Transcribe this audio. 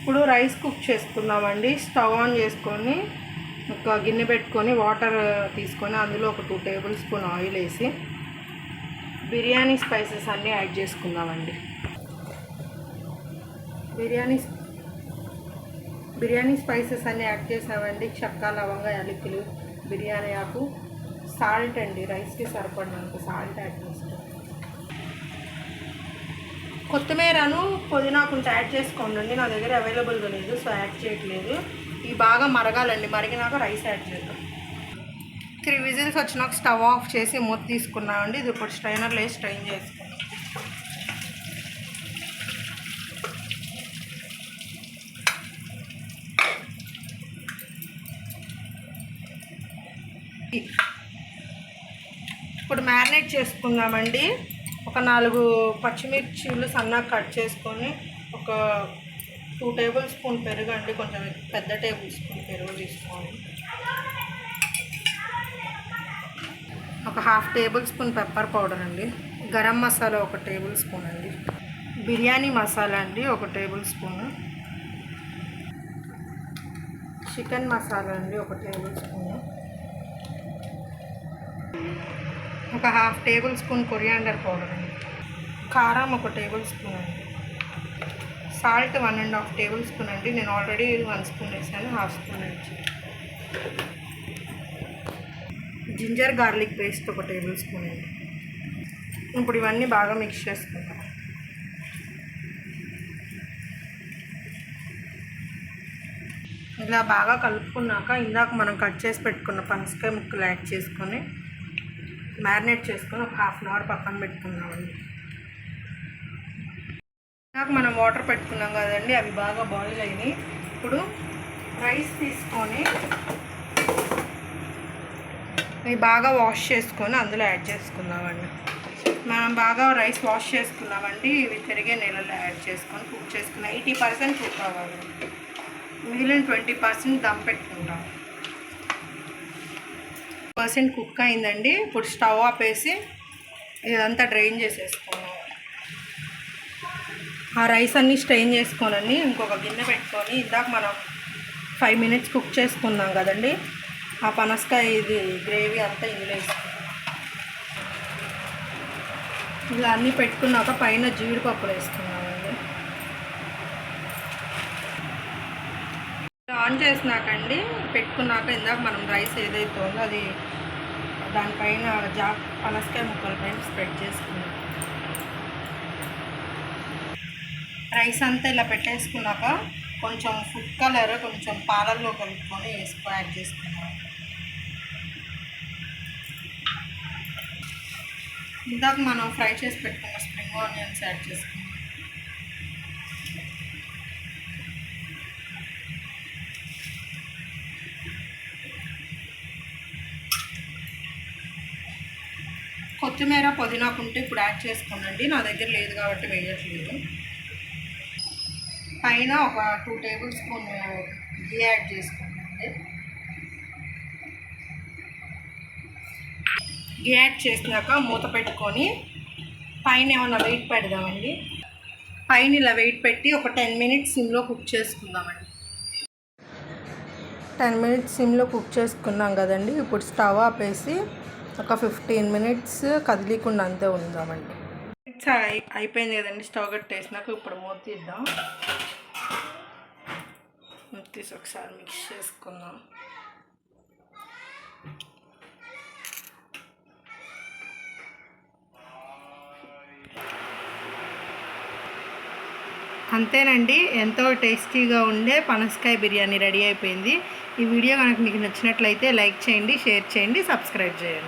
ఇప్పుడు rice cook చేసుకుందామండి. Stove on చేసుకొని ఒక గిన్నె పెట్టుకొని వాటర్ తీసుకొని అందులో ఒక 2 టేబుల్ స్పూన్ ఆయిల్ వేసి బిర్యానీ స్పైసెస్ అన్నీ యాడ్ చేసుకుందామండి. బిర్యానీ స్పైసెస్ అన్నీ యాడ్ చేసామండి. చెక్క, లవంగ, యాలకులు, బిర్యానీ ఆకు, సాల్ట్ అండి, రైస్కి సరిపడినంత సాల్ట్ యాడ్ చేస్తాం. కొత్తిమీరను పుదీనాకుంటే యాడ్ చేసుకోండి. నా దగ్గర అవైలబుల్గా లేదు, సో యాడ్ చేయట్లేదు. ఇవి బాగా మరగాలండి. మరిగినాక రైస్ యాడ్ చేద్దాం. 3 విజిల్స్ వచ్చినాక స్టవ్ ఆఫ్ చేసి మూత తీసుకున్నామండి. ఇది ఇప్పుడు స్ట్రైనర్లో వేసి స్ట్రైన్ చేసుకున్నాం. ఇప్పుడు మ్యారినేట్ చేసుకుందామండి. ఒక 4 పచ్చిమిర్చీలు సన్నగా కట్ చేసుకొని ఒక 2 టేబుల్ స్పూన్ పెరుగు అండి, కొంచెం పెద్ద టేబుల్ స్పూన్ పెరుగు తీసుకోండి. ఒక 1/2 టేబుల్ స్పూన్ పెప్పర్ పౌడర్ అండి. గరం మసాలా 1 టేబుల్ స్పూన్ అండి. బిర్యానీ మసాలా అండి 1 టేబుల్ స్పూన్. చికెన్ మసాలా అండి 1 టేబుల్ స్పూన్. ఒక 1/2 టేబుల్ స్పూన్ కొరియాండర్ పౌడర్ అండి. కారం 1 టేబుల్ స్పూన్ అండి. సాల్ట్ 1.5 టేబుల్ స్పూన్ అండి. నేను ఆల్రెడీ 1 స్పూన్ వేసాను, 1/2 స్పూన్ వేసాను. Ginger garlic paste 1 tablespoon అండి. ఇప్పుడు ఇవన్నీ బాగా మిక్స్ చేసుకుందాం. ఇలా బాగా కలుపుకున్నాక ఇందాక మనం కట్ చేసి పెట్టుకున్న పనసకాయ ముక్కలు యాడ్ చేసుకొని మ్యారినేట్ చేసుకొని ఒక 1/2 అవర్ పక్కన పెట్టుకున్నామండి. ఇందాక మనం వాటర్ పెట్టుకున్నాం కదండి, అవి బాగా బాయిల్ అయినాయి. ఇప్పుడు రైస్ తీసుకొని ఇవి బాగా వాష్ చేసుకొని అందులో యాడ్ చేసుకుందామండి. మనం బాగా రైస్ వాష్ చేసుకున్నామండి. ఇవి తిరిగే నీళ్ళలో యాడ్ చేసుకొని కుక్ చేసుకున్నాం. 80% కుక్ అవ్వాలి, మిగిలిన 20% దమ్ పెట్టుకుంటాం. 1% కుక్ అయిందండి. ఇప్పుడు స్టవ్ ఆపేసి ఇదంతా డ్రైన్ చేసేసుకున్నాం. ఆ రైస్ అన్నీ స్ట్రెయిన్ చేసుకోనండి. ఇంకొక గిన్నె పెట్టుకొని ఇందాక మనం 5 మినిట్స్ కుక్ చేసుకున్నాం కదండి, ఆ పనసకాయ ఇది గ్రేవీ అంతా ఇందులో వేసుకున్నాం. ఇలా అన్నీ పెట్టుకున్నాక పైన జీడిపప్పులు వేసుకున్నామండి. ఆన్ చేసినాకండి పెట్టుకున్నాక ఇందాక మనం రైస్ ఏదైతే ఉందో అది దానిపైన పనసకాయ ముక్కల పైన స్ప్రెడ్ చేసుకున్నాం. రైస్ అంతా ఇలా పెట్టేసుకున్నాక కొంచెం ఫుడ్ కలర్ కొంచెం పాలల్లో కలుపుకొని యాడ్ చేసుకున్నాం. ఇందాక మనం ఫ్రై చేసి పెట్టుకున్న స్ప్రింగ్ ఆనియన్స్ యాడ్ చేసుకున్నాం. కొత్తిమీర, పుదీనాకు ఉంటే ఇప్పుడు యాడ్ చేసుకోనండి. నా దగ్గర లేదు కాబట్టి వేయట్లేదు. పైన ఒక 2 టేబుల్ స్పూన్ ఘీ యాడ్ చేసుకోనండి. ఘీ యాడ్ చేసినాక మూత పెట్టుకొని పైన ఏమన్నా వెయిట్ పెడదామండి. పైన ఇలా వెయిట్ పెట్టి ఒక 10 మినిట్స్ సిమ్లో కుక్ చేసుకుందామండి. 10 మినిట్స్ సిమ్లో కుక్ చేసుకున్నాం కదండి. ఇప్పుడు స్టవ్ ఆపేసి ఒక 15 మినిట్స్ కదిలీకుండా అంతే ఉందామండి. అయిపోయింది కదండి. స్టవ్ కట్టేసినాక ఇప్పుడు మూత తీద్దాం. మూత తీసి ఒకసారి మిక్స్ చేసుకుందాం. అంతేనండి, ఎంతో టేస్టీగా ఉండే పనసకాయ బిర్యానీ రెడీ అయిపోయింది. ఈ వీడియో కనుక మీకు నచ్చినట్లయితే లైక్ చేయండి, షేర్ చేయండి, సబ్స్క్రైబ్ చేయండి.